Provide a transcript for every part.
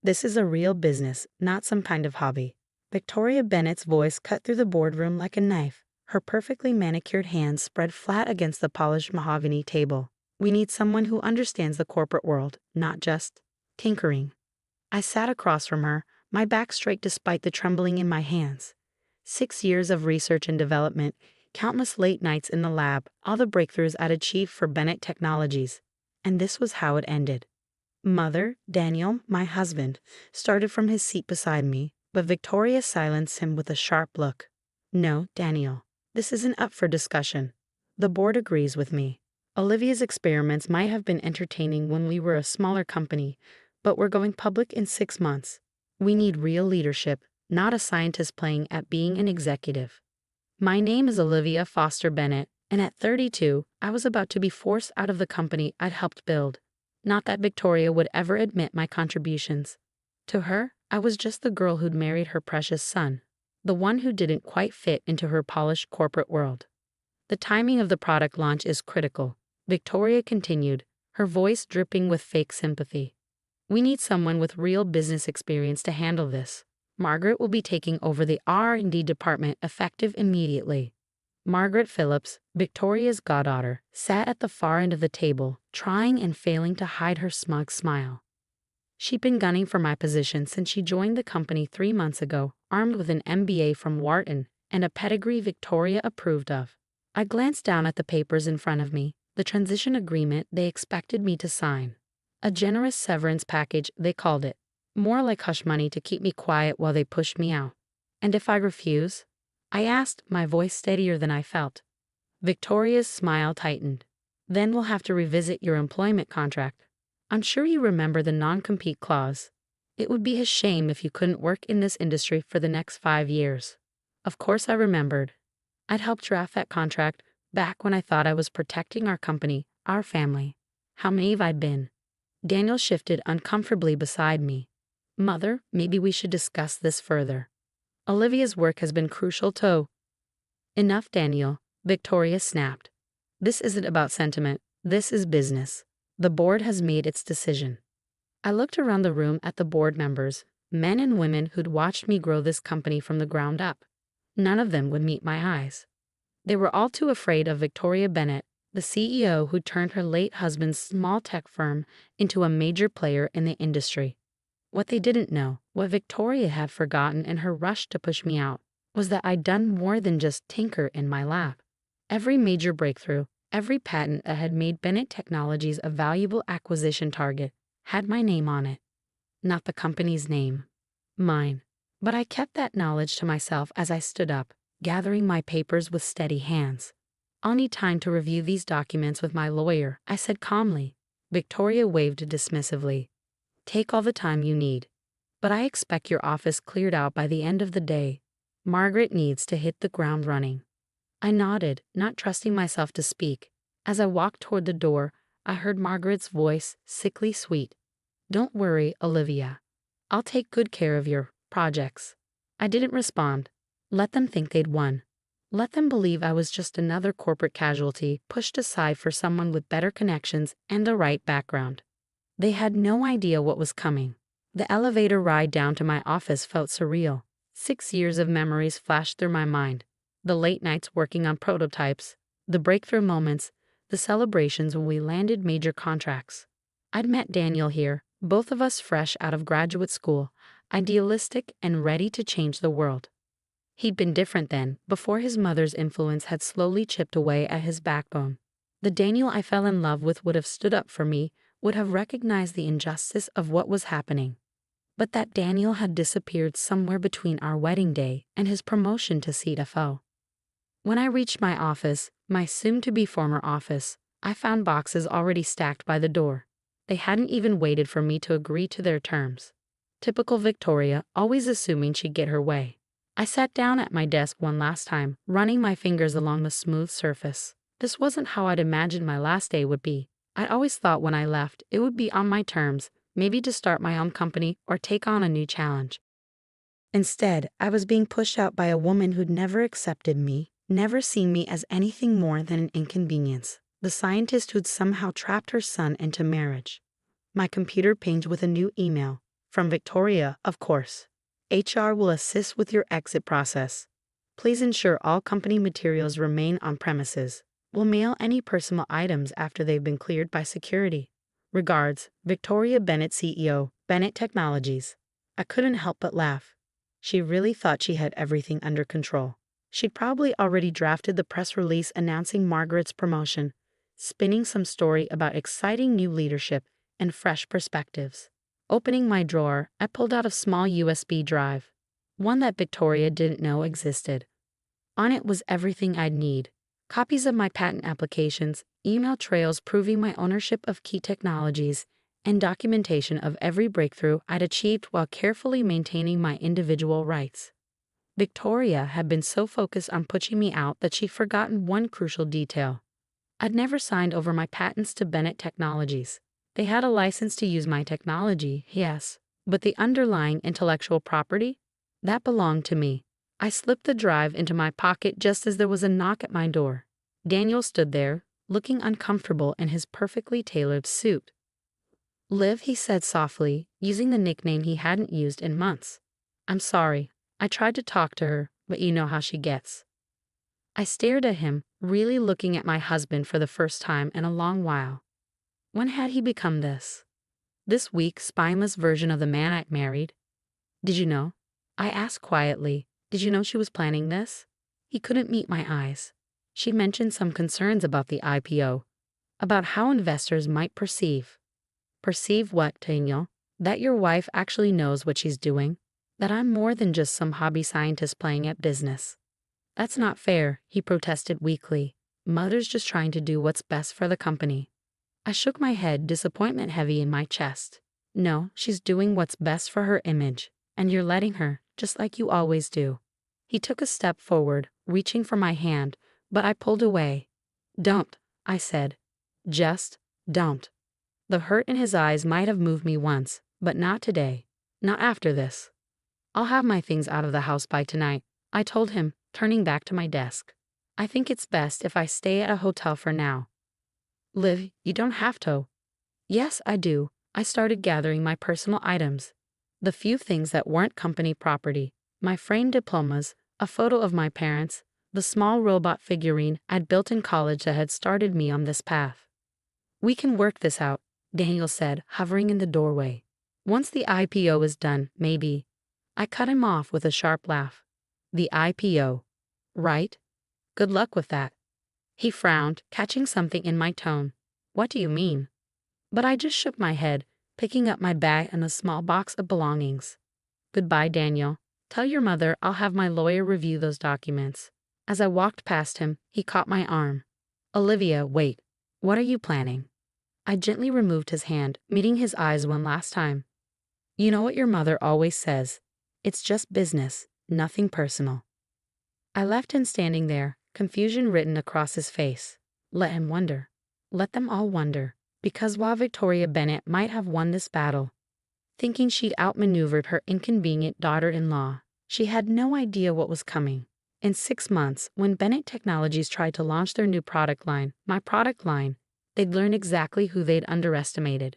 This is a real business, not some kind of hobby. Victoria Bennett's voice cut through the boardroom like a knife, her perfectly manicured hands spread flat against the polished mahogany table. We need someone who understands the corporate world, not just tinkering. I sat across from her, my back straight despite the trembling in my hands. 6 years of research and development, countless late nights in the lab, all the breakthroughs I'd achieved for Bennett Technologies. And this was how it ended. Mother, Daniel, my husband, started from his seat beside me, but Victoria silenced him with a sharp look. No, Daniel, this isn't up for discussion. The board agrees with me. Olivia's experiments might have been entertaining when we were a smaller company, but we're going public in 6 months. We need real leadership, not a scientist playing at being an executive. My name is Olivia Foster Bennett, and at 32, I was about to be forced out of the company I'd helped build. Not that Victoria would ever admit my contributions. To her, I was just the girl who'd married her precious son, the one who didn't quite fit into her polished corporate world. The timing of the product launch is critical, Victoria continued, her voice dripping with fake sympathy. We need someone with real business experience to handle this. Margaret will be taking over the R&D department effective immediately. Margaret Phillips, Victoria's goddaughter, sat at the far end of the table, trying and failing to hide her smug smile. She'd been gunning for my position since she joined the company 3 months ago, armed with an MBA from Wharton and a pedigree Victoria approved of. I glanced down at the papers in front of me, the transition agreement they expected me to sign. A generous severance package, they called it. More like hush money to keep me quiet while they pushed me out. And if I refuse? I asked, my voice steadier than I felt. Victoria's smile tightened. Then we'll have to revisit your employment contract. I'm sure you remember the non-compete clause. It would be a shame if you couldn't work in this industry for the next 5 years. Of course I remembered. I'd helped draft that contract back when I thought I was protecting our company, our family. How naive I'd been. Daniel shifted uncomfortably beside me. Mother, maybe we should discuss this further. Olivia's work has been crucial too. Enough, Daniel, Victoria snapped. This isn't about sentiment, this is business. The board has made its decision. I looked around the room at the board members, men and women who'd watched me grow this company from the ground up. None of them would meet my eyes. They were all too afraid of Victoria Bennett, the CEO who turned her late husband's small tech firm into a major player in the industry. What they didn't know, what Victoria had forgotten in her rush to push me out, was that I'd done more than just tinker in my lab. Every major breakthrough, every patent that had made Bennett Technologies a valuable acquisition target had my name on it. Not the company's name. Mine. But I kept that knowledge to myself as I stood up, gathering my papers with steady hands. I'll need time to review these documents with my lawyer, I said calmly. Victoria waved dismissively. Take all the time you need. But I expect your office cleared out by the end of the day. Margaret needs to hit the ground running. I nodded, not trusting myself to speak. As I walked toward the door, I heard Margaret's voice, sickly sweet. Don't worry, Olivia. I'll take good care of your projects. I didn't respond. Let them think they'd won. Let them believe I was just another corporate casualty pushed aside for someone with better connections and the right background. They had no idea what was coming. The elevator ride down to my office felt surreal. 6 years of memories flashed through my mind. The late nights working on prototypes, the breakthrough moments, the celebrations when we landed major contracts. I'd met Daniel here, both of us fresh out of graduate school, idealistic and ready to change the world. He'd been different then, before his mother's influence had slowly chipped away at his backbone. The Daniel I fell in love with would have stood up for me, would have recognized the injustice of what was happening. But that Daniel had disappeared somewhere between our wedding day and his promotion to CFO. When I reached my office, my soon-to-be former office, I found boxes already stacked by the door. They hadn't even waited for me to agree to their terms. Typical Victoria, always assuming she'd get her way. I sat down at my desk one last time, running my fingers along the smooth surface. This wasn't how I'd imagined my last day would be. I'd always thought when I left, it would be on my terms, maybe to start my own company or take on a new challenge. Instead, I was being pushed out by a woman who'd never accepted me, never seen me as anything more than an inconvenience, the scientist who'd somehow trapped her son into marriage. My computer pinged with a new email. From Victoria, of course. HR will assist with your exit process. Please ensure all company materials remain on premises. We'll mail any personal items after they've been cleared by security. Regards, Victoria Bennett, CEO, Bennett Technologies. I couldn't help but laugh. She really thought she had everything under control. She'd probably already drafted the press release announcing Margaret's promotion, spinning some story about exciting new leadership and fresh perspectives. Opening my drawer, I pulled out a small USB drive, one that Victoria didn't know existed. On it was everything I'd need. Copies of my patent applications, email trails proving my ownership of key technologies, and documentation of every breakthrough I'd achieved while carefully maintaining my individual rights. Victoria had been so focused on pushing me out that she'd forgotten one crucial detail. I'd never signed over my patents to Bennett Technologies. They had a license to use my technology, yes, but the underlying intellectual property? That belonged to me. I slipped the drive into my pocket just as there was a knock at my door. Daniel stood there, looking uncomfortable in his perfectly tailored suit. "Liv," he said softly, using the nickname he hadn't used in months. "I'm sorry. I tried to talk to her, but you know how she gets." I stared at him, really looking at my husband for the first time in a long while. When had he become this? This weak, spineless version of the man I'd married? "Did you know?" I asked quietly. "Did you know she was planning this?" He couldn't meet my eyes. She mentioned some concerns about the IPO, about how investors might perceive. Perceive what, Daniel? That your wife actually knows what she's doing? That I'm more than just some hobby scientist playing at business? "That's not fair," he protested weakly. "Mother's just trying to do what's best for the company." I shook my head, disappointment heavy in my chest. "No, she's doing what's best for her image, and you're letting her, just like you always do." He took a step forward, reaching for my hand, but I pulled away. "Don't," I said. "Just don't." The hurt in his eyes might have moved me once, but not today. Not after this. "I'll have my things out of the house by tonight," I told him, turning back to my desk. "I think it's best if I stay at a hotel for now." "Liv, you don't have to." "Yes, I do." I started gathering my personal items. The few things that weren't company property, my framed diplomas, a photo of my parents, the small robot figurine I'd built in college that had started me on this path. "We can work this out," Daniel said, hovering in the doorway. "Once the IPO is done, maybe." I cut him off with a sharp laugh. "The IPO. Right? Good luck with that." He frowned, catching something in my tone. "What do you mean?" But I just shook my head, picking up my bag and a small box of belongings. "Goodbye, Daniel. Tell your mother I'll have my lawyer review those documents." As I walked past him, he caught my arm. "Olivia, wait. What are you planning?" I gently removed his hand, meeting his eyes one last time. "You know what your mother always says. It's just business, nothing personal." I left him standing there, confusion written across his face. Let him wonder. Let them all wonder. Because while Victoria Bennett might have won this battle, thinking she'd outmaneuvered her inconvenient daughter-in-law, she had no idea what was coming. In 6 months, when Bennett Technologies tried to launch their new product line, my product line, they'd learn exactly who they'd underestimated.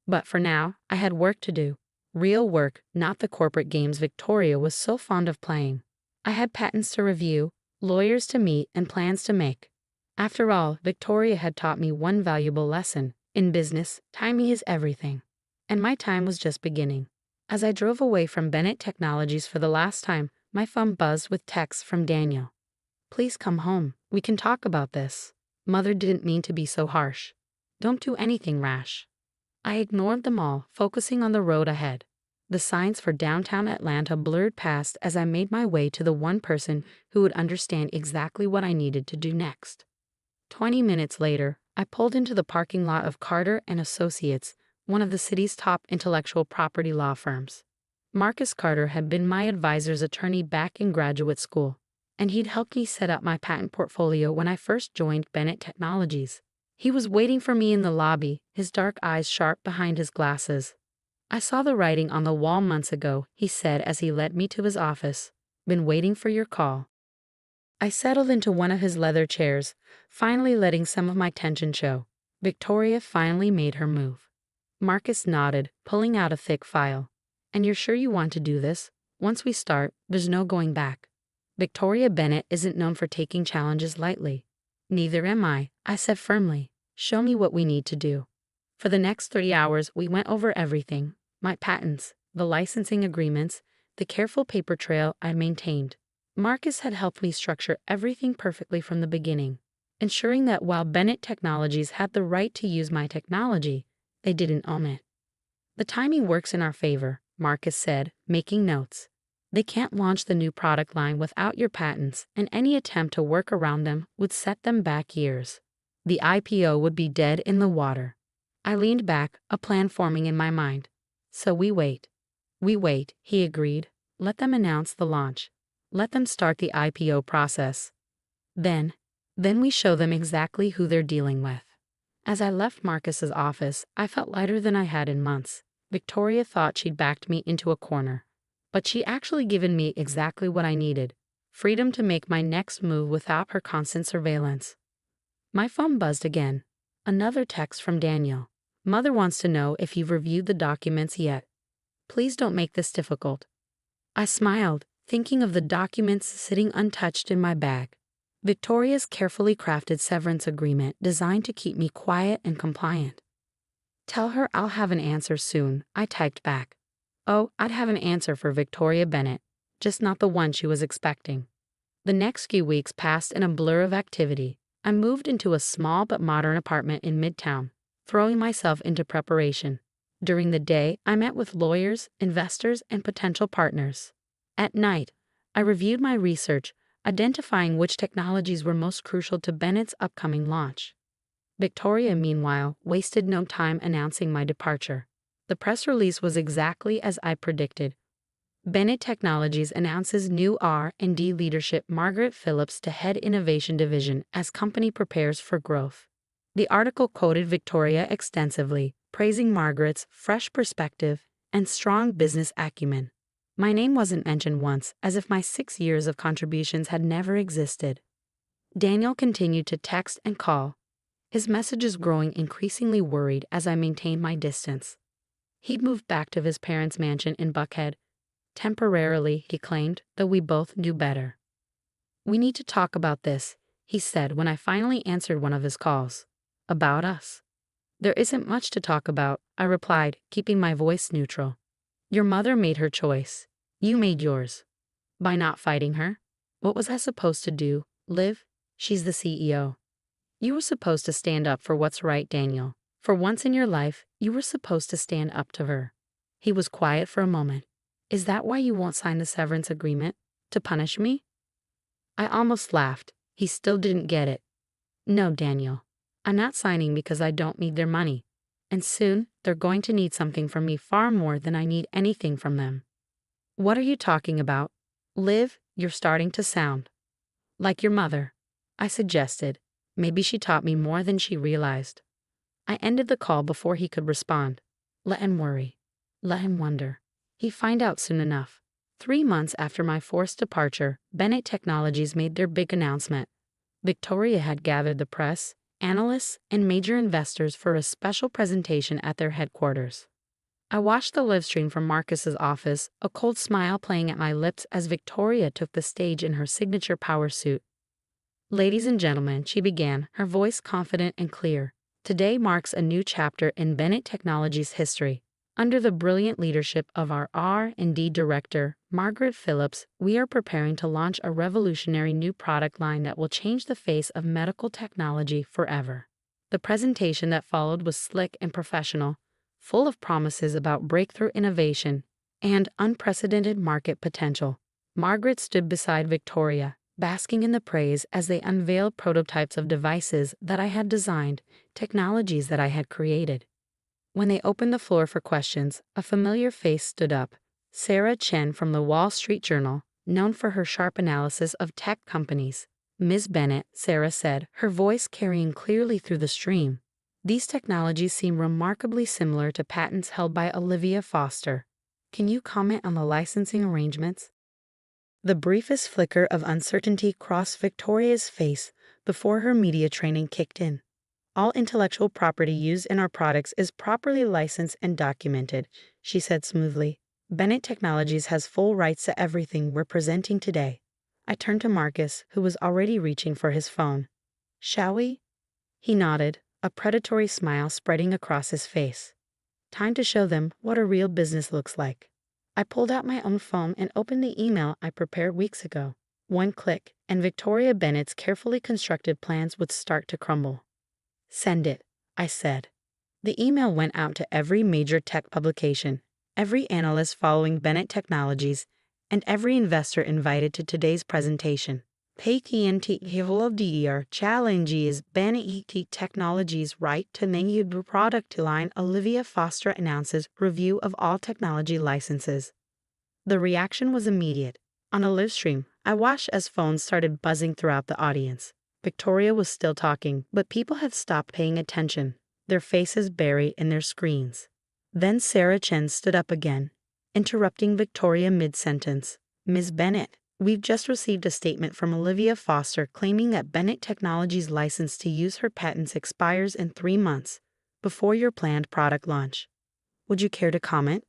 But for now, I had work to do. Real work, not the corporate games Victoria was so fond of playing. I had patents to review, lawyers to meet, and plans to make. After all, Victoria had taught me one valuable lesson. In business, timing is everything. And my time was just beginning. As I drove away from Bennett Technologies for the last time, my phone buzzed with texts from Daniel. "Please come home. We can talk about this. Mother didn't mean to be so harsh. Don't do anything rash." I ignored them all, focusing on the road ahead. The signs for downtown Atlanta blurred past as I made my way to the one person who would understand exactly what I needed to do next. 20 minutes later, I pulled into the parking lot of Carter and Associates, one of the city's top intellectual property law firms. Marcus Carter had been my advisor's attorney back in graduate school, and he'd helped me set up my patent portfolio when I first joined Bennett Technologies. He was waiting for me in the lobby, his dark eyes sharp behind his glasses. "I saw the writing on the wall months ago," he said as he led me to his office. "Been waiting for your call." I settled into one of his leather chairs, finally letting some of my tension show. Victoria finally made her move. Marcus nodded, pulling out a thick file. And you're sure you want to do this? Once we start, there's no going back. Victoria Bennett isn't known for taking challenges lightly. Neither am I said firmly. Show me what we need to do. For the next 3 hours, we went over everything: my patents, the licensing agreements, the careful paper trail I maintained. Marcus had helped me structure everything perfectly from the beginning, ensuring that while Bennett Technologies had the right to use my technology, they didn't own it. The timing works in our favor, Marcus said, making notes. They can't launch the new product line without your patents, and any attempt to work around them would set them back years. The IPO would be dead in the water. I leaned back, a plan forming in my mind. So we wait. We wait, he agreed. Let them announce the launch. Let them start the IPO process. Then we show them exactly who they're dealing with. As I left Marcus's office, I felt lighter than I had in months. Victoria thought she'd backed me into a corner, but she actually given me exactly what I needed: freedom to make my next move without her constant surveillance. My phone buzzed again. Another text from Daniel. Mother wants to know if you've reviewed the documents yet. Please don't make this difficult. I smiled, thinking of the documents sitting untouched in my bag. Victoria's carefully crafted severance agreement designed to keep me quiet and compliant. Tell her I'll have an answer soon, I typed back. Oh, I'd have an answer for Victoria Bennett, just not the one she was expecting. The next few weeks passed in a blur of activity. I moved into a small but modern apartment in Midtown, throwing myself into preparation. During the day, I met with lawyers, investors, and potential partners. At night, I reviewed my research, identifying which technologies were most crucial to Bennett's upcoming launch. Victoria, meanwhile, wasted no time announcing my departure. The press release was exactly as I predicted. Bennett Technologies announces new R&D leadership: Margaret Phillips to head Innovation Division as company prepares for growth. The article quoted Victoria extensively, praising Margaret's fresh perspective and strong business acumen. My name wasn't mentioned once, as if my 6 years of contributions had never existed. Daniel continued to text and call, his messages growing increasingly worried as I maintained my distance. He'd moved back to his parents' mansion in Buckhead. Temporarily, he claimed, though we both knew better. We need to talk about this, he said when I finally answered one of his calls. About us. There isn't much to talk about, I replied, keeping my voice neutral. Your mother made her choice. You made yours. By not fighting her? What was I supposed to do? Live? She's the CEO. You were supposed to stand up for what's right, Daniel. For once in your life, you were supposed to stand up to her. He was quiet for a moment. Is that why you won't sign the severance agreement? To punish me? I almost laughed. He still didn't get it. No, Daniel. I'm not signing because I don't need their money. And soon, they're going to need something from me far more than I need anything from them. What are you talking about? Liv, you're starting to sound like your mother, I suggested. Maybe she taught me more than she realized. I ended the call before he could respond. Let him worry. Let him wonder. He'd find out soon enough. 3 months after my forced departure, Bennett Technologies made their big announcement. Victoria had gathered the press, analysts, and major investors for a special presentation at their headquarters. I watched the live stream from Marcus's office, a cold smile playing at my lips as Victoria took the stage in her signature power suit. Ladies and gentlemen, she began, her voice confident and clear. Today marks a new chapter in Bennett Technologies' history. Under the brilliant leadership of our R&D director, Margaret Phillips, we are preparing to launch a revolutionary new product line that will change the face of medical technology forever. The presentation that followed was slick and professional, full of promises about breakthrough innovation and unprecedented market potential. Margaret stood beside Victoria, basking in the praise as they unveiled prototypes of devices that I had designed, technologies that I had created. When they opened the floor for questions, a familiar face stood up. Sarah Chen from the Wall Street Journal, known for her sharp analysis of tech companies. Ms. Bennett, Sarah said, her voice carrying clearly through the stream. These technologies seem remarkably similar to patents held by Olivia Foster. Can you comment on the licensing arrangements? The briefest flicker of uncertainty crossed Victoria's face before her media training kicked in. All intellectual property used in our products is properly licensed and documented, she said smoothly. Bennett Technologies has full rights to everything we're presenting today. I turned to Marcus, who was already reaching for his phone. Shall we? He nodded, a predatory smile spreading across his face. Time to show them what a real business looks like. I pulled out my own phone and opened the email I prepared weeks ago. One click, and Victoria Bennett's carefully constructed plans would start to crumble. Send it, I said. The email went out to every major tech publication, every analyst following Bennett Technologies, and every investor invited to today's presentation. PTNT challenges Bennett Technologies' right to name product line. Olivia Foster announces review of all technology licenses. The reaction was immediate. On a live stream, I watched as phones started buzzing throughout the audience. Victoria was still talking, but people had stopped paying attention, their faces buried in their screens. Then Sarah Chen stood up again, interrupting Victoria mid-sentence. Ms. Bennett, we've just received a statement from Olivia Foster claiming that Bennett Technologies' license to use her patents expires in 3 months, before your planned product launch. Would you care to comment?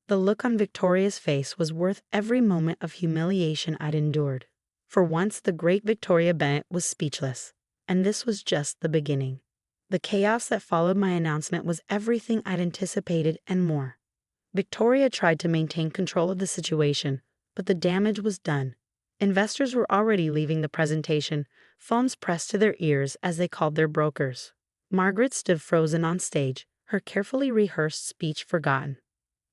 The look on Victoria's face was worth every moment of humiliation I'd endured. For once, the great Victoria Bennett was speechless, and this was just the beginning. The chaos that followed my announcement was everything I'd anticipated and more. Victoria tried to maintain control of the situation, but the damage was done. Investors were already leaving the presentation, phones pressed to their ears as they called their brokers. Margaret stood frozen on stage, her carefully rehearsed speech forgotten.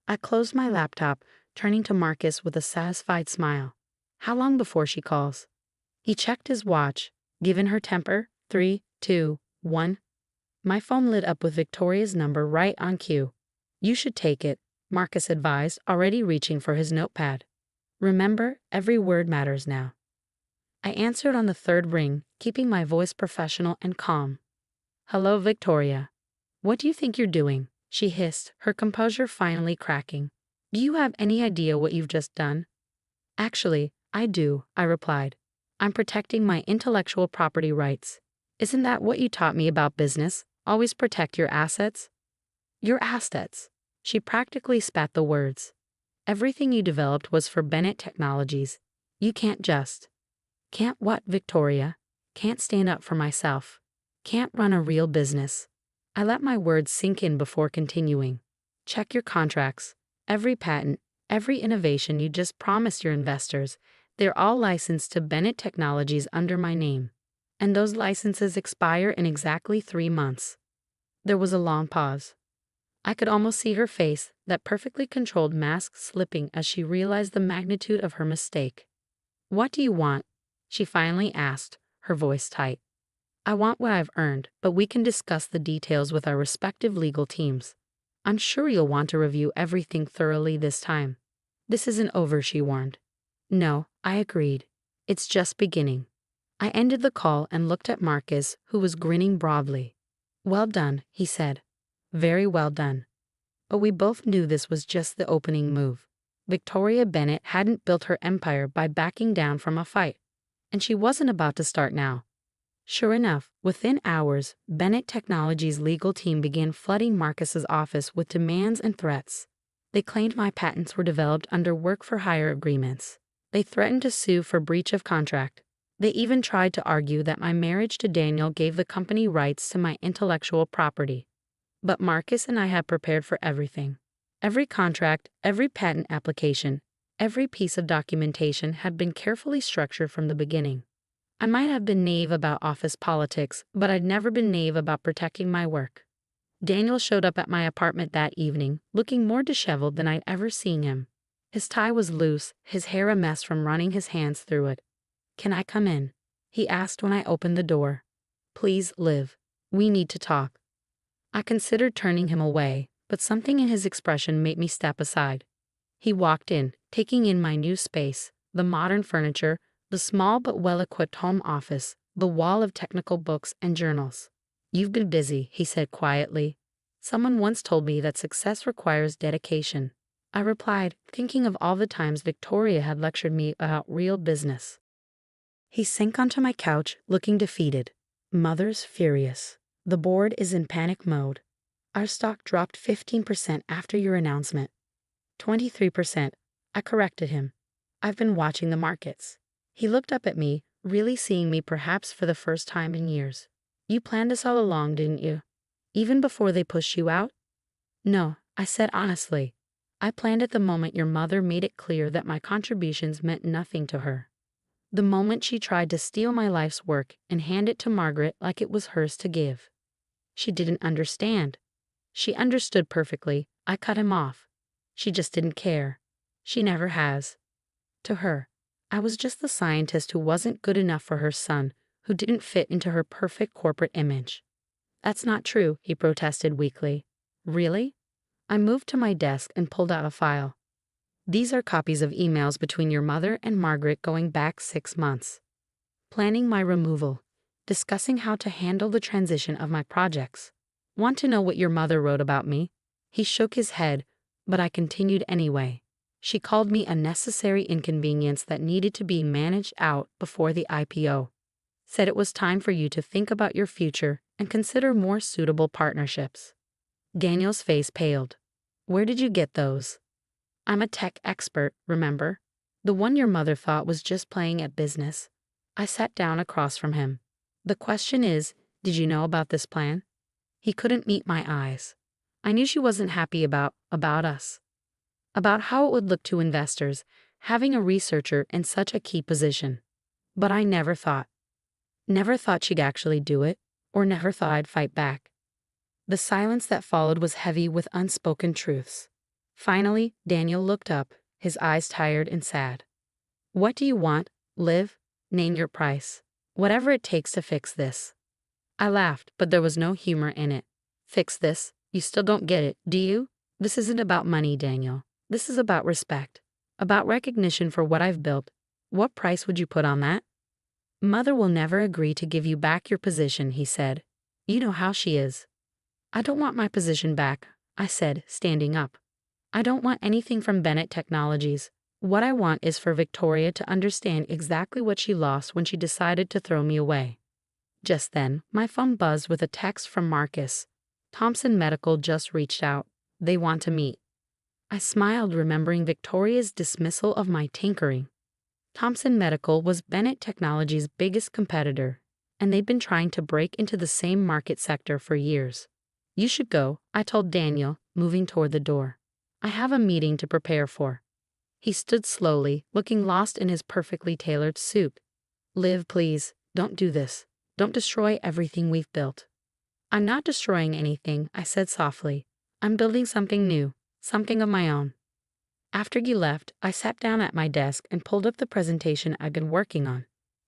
I closed my laptop, turning to Marcus with a satisfied smile. How long before she calls? He checked his watch. Given her temper, 3, 2, 1. My phone lit up with Victoria's number right on cue. You should take it, Marcus advised, already reaching for his notepad. Remember, every word matters now. I answered on the third ring, keeping my voice professional and calm. Hello, Victoria. What do you think you're doing? She hissed, her composure finally cracking. Do you have any idea what you've just done? Actually, I do, I replied. I'm protecting my intellectual property rights. Isn't that what you taught me about business? Always protect your assets? Your assets. She practically spat the words. Everything you developed was for Bennett Technologies. You can't just. Can't what, Victoria? Can't stand up for myself. Can't run a real business. I let my words sink in before continuing. Check your contracts. Every patent, every innovation you just promised your investors, they're all licensed to Bennett Technologies under my name. And those licenses expire in exactly 3 months. There was a long pause. I could almost see her face, that perfectly controlled mask slipping as she realized the magnitude of her mistake. What do you want? She finally asked, her voice tight. I want what I've earned, but we can discuss the details with our respective legal teams. I'm sure you'll want to review everything thoroughly this time. This isn't over, she warned. No, I agreed. It's just beginning. I ended the call and looked at Marcus, who was grinning broadly. Well done, he said. Very well done. But we both knew this was just the opening move. Victoria Bennett hadn't built her empire by backing down from a fight, and she wasn't about to start now. Sure enough, within hours, Bennett Technologies' legal team began flooding Marcus's office with demands and threats. They claimed my patents were developed under work-for-hire agreements. They threatened to sue for breach of contract. They even tried to argue that my marriage to Daniel gave the company rights to my intellectual property. But Marcus and I had prepared for everything. Every contract, every patent application, every piece of documentation had been carefully structured from the beginning. I might have been naive about office politics, but I'd never been naive about protecting my work. Daniel showed up at my apartment that evening, looking more disheveled than I'd ever seen him. His tie was loose, his hair a mess from running his hands through it. Can I come in? He asked when I opened the door. Please, Liv. We need to talk. I considered turning him away, but something in his expression made me step aside. He walked in, taking in my new space, the modern furniture, the small but well-equipped home office, the wall of technical books and journals. You've been busy, he said quietly. Someone once told me that success requires dedication. I replied, thinking of all the times Victoria had lectured me about real business. He sank onto my couch, looking defeated. Mother's furious. The board is in panic mode. Our stock dropped 15% after your announcement. 23%. I corrected him. I've been watching the markets. He looked up at me, really seeing me perhaps for the first time in years. You planned this all along, didn't you? Even before they pushed you out? No, I said honestly. I planned it the moment your mother made it clear that my contributions meant nothing to her. The moment she tried to steal my life's work and hand it to Margaret like it was hers to give. She didn't understand. She understood perfectly. I cut him off. She just didn't care. She never has. To her, I was just the scientist who wasn't good enough for her son, who didn't fit into her perfect corporate image. That's not true, he protested weakly. Really? I moved to my desk and pulled out a file. These are copies of emails between your mother and Margaret going back 6 months. Planning my removal. Discussing how to handle the transition of my projects. Want to know what your mother wrote about me? He shook his head, but I continued anyway. She called me a necessary inconvenience that needed to be managed out before the IPO. Said it was time for you to think about your future and consider more suitable partnerships. Daniel's face paled. Where did you get those? I'm a tech expert, remember? The one your mother thought was just playing at business. I sat down across from him. The question is, did you know about this plan? He couldn't meet my eyes. I knew she wasn't happy about us. About how it would look to investors, having a researcher in such a key position. But I never thought she'd actually do it, or never thought I'd fight back. The silence that followed was heavy with unspoken truths. Finally, Daniel looked up, his eyes tired and sad. What do you want, Liv? Name your price. Whatever it takes to fix this. I laughed, but there was no humor in it. Fix this? You still don't get it, do you? This isn't about money, Daniel. This is about respect. About recognition for what I've built. What price would you put on that? Mother will never agree to give you back your position, he said. You know how she is. I don't want my position back, I said, standing up. I don't want anything from Bennett Technologies. What I want is for Victoria to understand exactly what she lost when she decided to throw me away. Just then, my phone buzzed with a text from Marcus. Thompson Medical just reached out. They want to meet. I smiled, remembering Victoria's dismissal of my tinkering. Thompson Medical was Bennett Technologies' biggest competitor, and they'd been trying to break into the same market sector for years. You should go, I told Daniel, moving toward the door. I have a meeting to prepare for. He stood slowly, looking lost in his perfectly tailored suit. Liv, please, don't do this. Don't destroy everything we've built. I'm not destroying anything, I said softly. I'm building something new, something of my own. After you left, I sat down at my desk and pulled up the presentation I'd been working on.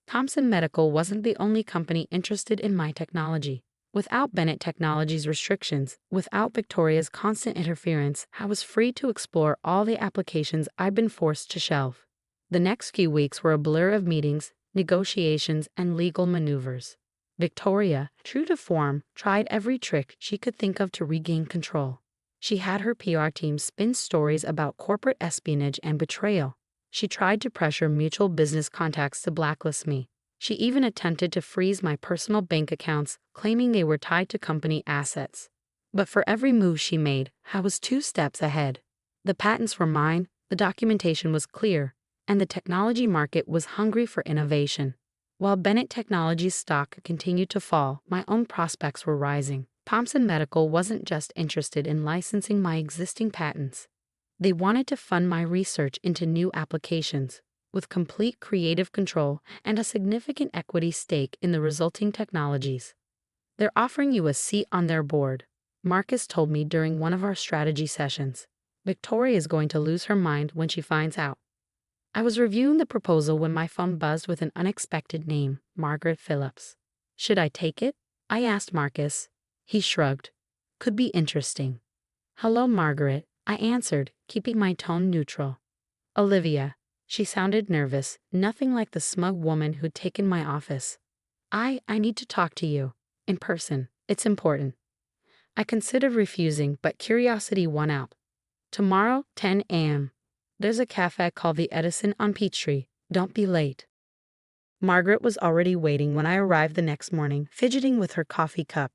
Thompson Medical wasn't the only company interested in my technology. Without Bennett Technologies' restrictions, without Victoria's constant interference, I was free to explore all the applications I'd been forced to shelve. The next few weeks were a blur of meetings, negotiations, and legal maneuvers. Victoria, true to form, tried every trick she could think of to regain control. She had her PR team spin stories about corporate espionage and betrayal. She tried to pressure mutual business contacts to blacklist me. She even attempted to freeze my personal bank accounts, claiming they were tied to company assets. But for every move she made, I was 2 steps ahead. The patents were mine, the documentation was clear, and the technology market was hungry for innovation. While Bennett Technologies' stock continued to fall, my own prospects were rising. Thompson Medical wasn't just interested in licensing my existing patents. They wanted to fund my research into new applications, with complete creative control and a significant equity stake in the resulting technologies. They're offering you a seat on their board, Marcus told me during one of our strategy sessions. Victoria is going to lose her mind when she finds out. I was reviewing the proposal when my phone buzzed with an unexpected name, Margaret Phillips. Should I take it? I asked Marcus. He shrugged. Could be interesting. Hello, Margaret, I answered, keeping my tone neutral. Olivia. She sounded nervous, nothing like the smug woman who'd taken my office. I need to talk to you. In person. It's important. I considered refusing, but curiosity won out. Tomorrow, 10 a.m. There's a cafe called the Edison on Peachtree. Don't be late. Margaret was already waiting when I arrived the next morning, fidgeting with her coffee cup.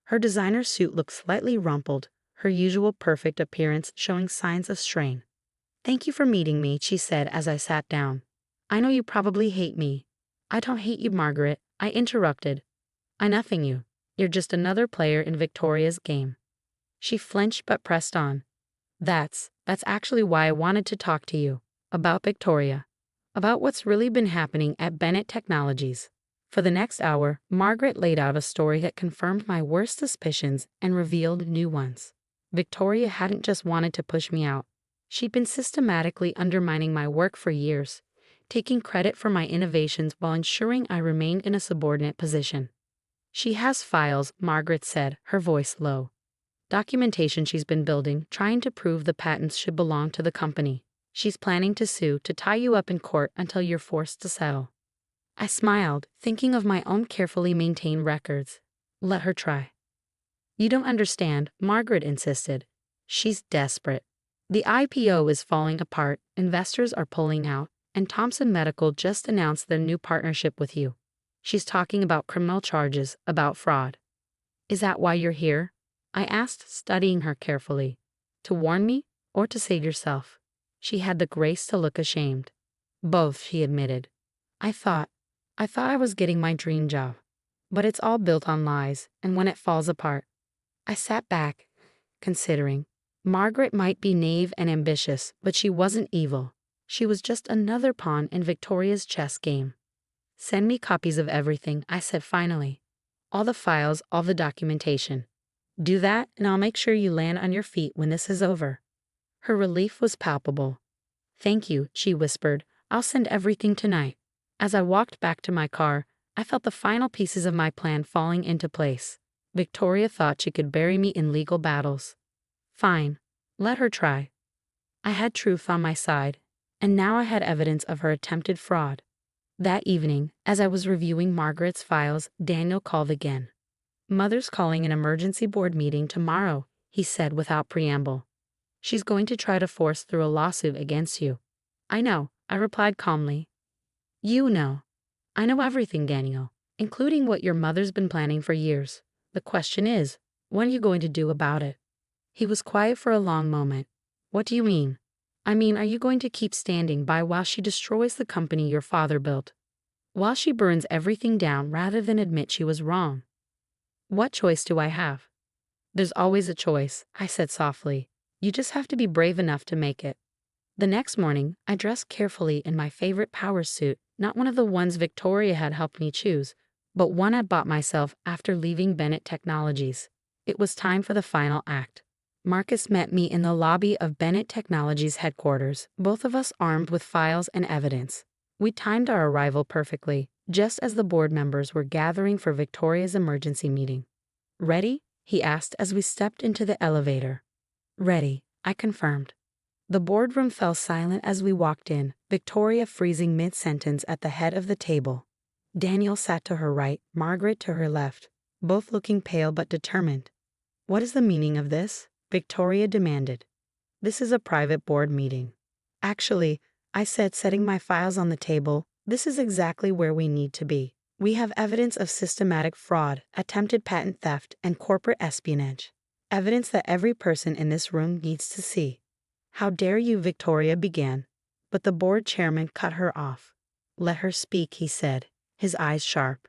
Her designer suit looked slightly rumpled, her usual perfect appearance showing signs of strain. "Thank you for meeting me," she said as I sat down. "I know you probably hate me." "I don't hate you, Margaret," I interrupted. "I nothing you. You're just another player in Victoria's game." She flinched but pressed on. That's actually why I wanted to talk to you. About Victoria. About what's really been happening at Bennett Technologies." For the next hour, Margaret laid out a story that confirmed my worst suspicions and revealed new ones. Victoria hadn't just wanted to push me out. She'd been systematically undermining my work for years, taking credit for my innovations while ensuring I remained in a subordinate position. "She has files," Margaret said, her voice low. "Documentation she's been building, trying to prove the patents should belong to the company. She's planning to sue, to tie you up in court until you're forced to settle." I smiled, thinking of my own carefully maintained records. "Let her try." "You don't understand," Margaret insisted. "She's desperate. The IPO is falling apart, investors are pulling out, and Thompson Medical just announced their new partnership with you. She's talking about criminal charges, about fraud." "Is that why you're here?" I asked, studying her carefully. "To warn me, or to save yourself?" She had the grace to look ashamed. "Both," she admitted. I thought I was getting my dream job. But it's all built on lies, and when it falls apart. I sat back, considering. Margaret might be naive and ambitious, but she wasn't evil. She was just another pawn in Victoria's chess game. "Send me copies of everything," I said finally. "All the files, all the documentation. Do that, and I'll make sure you land on your feet when this is over." Her relief was palpable. "Thank you," she whispered. "I'll send everything tonight." As I walked back to my car, I felt the final pieces of my plan falling into place. Victoria thought she could bury me in legal battles. Fine. Let her try. I had truth on my side, and now I had evidence of her attempted fraud. That evening, as I was reviewing Margaret's files, Daniel called again. "Mother's calling an emergency board meeting tomorrow," he said without preamble. "She's going to try to force through a lawsuit against you." "I know," I replied calmly. "You know." "I know everything, Daniel, including what your mother's been planning for years. The question is, what are you going to do about it?" He was quiet for a long moment. "What do you mean?" "I mean, are you going to keep standing by while she destroys the company your father built? While she burns everything down rather than admit she was wrong? What choice do I have?" "There's always a choice," I said softly. "You just have to be brave enough to make it." The next morning, I dressed carefully in my favorite power suit, not one of the ones Victoria had helped me choose, but one I bought myself after leaving Bennett Technologies. It was time for the final act. Marcus met me in the lobby of Bennett Technologies headquarters, both of us armed with files and evidence. We timed our arrival perfectly, just as the board members were gathering for Victoria's emergency meeting. "Ready?" he asked as we stepped into the elevator. "Ready," I confirmed. The boardroom fell silent as we walked in, Victoria freezing mid-sentence at the head of the table. Daniel sat to her right, Margaret to her left, both looking pale but determined. "What is the meaning of this?" Victoria demanded. "This is a private board meeting." "Actually," I said, setting my files on the table, "this is exactly where we need to be. We have evidence of systematic fraud, attempted patent theft, and corporate espionage. Evidence that every person in this room needs to see." "How dare you," Victoria began, but the board chairman cut her off. "Let her speak," he said, his eyes sharp.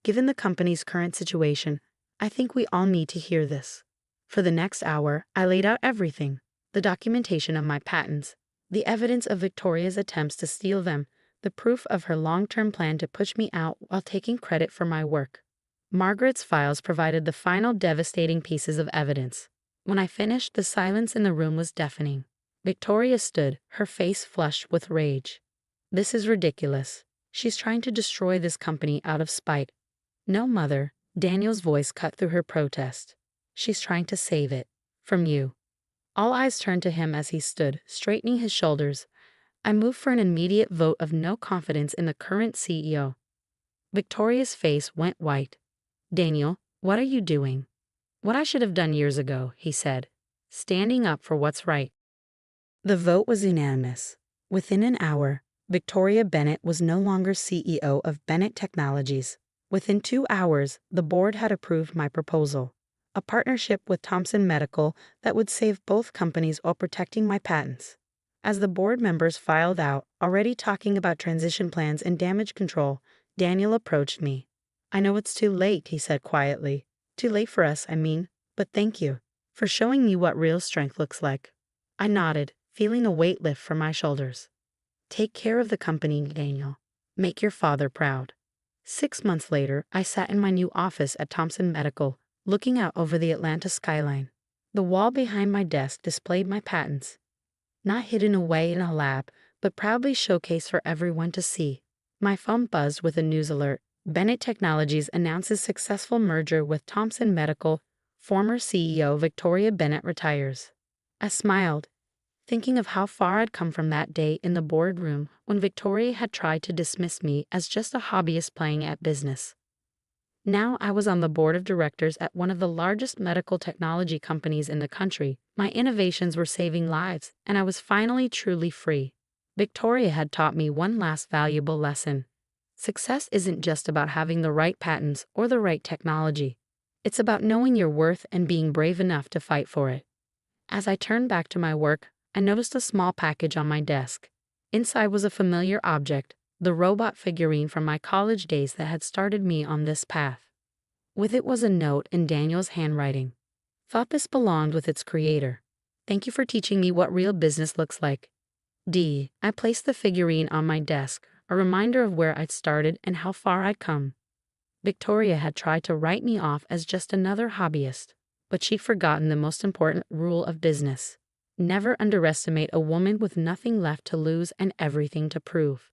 "Given the company's current situation, I think we all need to hear this." For the next hour, I laid out everything: the documentation of my patents, the evidence of Victoria's attempts to steal them, the proof of her long-term plan to push me out while taking credit for my work. Margaret's files provided the final devastating pieces of evidence. When I finished, the silence in the room was deafening. Victoria stood, her face flushed with rage. "This is ridiculous. She's trying to destroy this company out of spite." "No, Mother," Daniel's voice cut through her protest. "She's trying to save it. From you." All eyes turned to him as he stood, straightening his shoulders. I moved for an immediate vote of no confidence in the current CEO. Victoria's face went white. "Daniel, what are you doing?" "What I should have done years ago," he said. "Standing up for what's right." The vote was unanimous. Within an hour, Victoria Bennett was no longer CEO of Bennett Technologies. Within 2 hours, the board had approved my proposal, a partnership with Thompson Medical that would save both companies while protecting my patents. As the board members filed out, already talking about transition plans and damage control, Daniel approached me. "I know it's too late," he said quietly. "Too late for us, I mean, but thank you for showing me what real strength looks like." I nodded, feeling a weight lift from my shoulders. "Take care of the company, Daniel. Make your father proud." 6 months later, I sat in my new office at Thompson Medical, looking out over the Atlanta skyline. The wall behind my desk displayed my patents, not hidden away in a lab, but proudly showcased for everyone to see. My phone buzzed with a news alert. Bennett Technologies announces successful merger with Thompson Medical. Former CEO Victoria Bennett retires. I smiled, thinking of how far I'd come from that day in the boardroom when Victoria had tried to dismiss me as just a hobbyist playing at business. Now I was on the board of directors at one of the largest medical technology companies in the country. My innovations were saving lives, and I was finally truly free. Victoria had taught me one last valuable lesson. Success isn't just about having the right patents or the right technology. It's about knowing your worth and being brave enough to fight for it. As I turned back to my work, I noticed a small package on my desk. Inside was a familiar object, the robot figurine from my college days that had started me on this path. With it was a note in Daniel's handwriting. "Thought this belonged with its creator. Thank you for teaching me what real business looks like." I placed the figurine on my desk, a reminder of where I'd started and how far I'd come. Victoria had tried to write me off as just another hobbyist, but she'd forgotten the most important rule of business. Never underestimate a woman with nothing left to lose and everything to prove.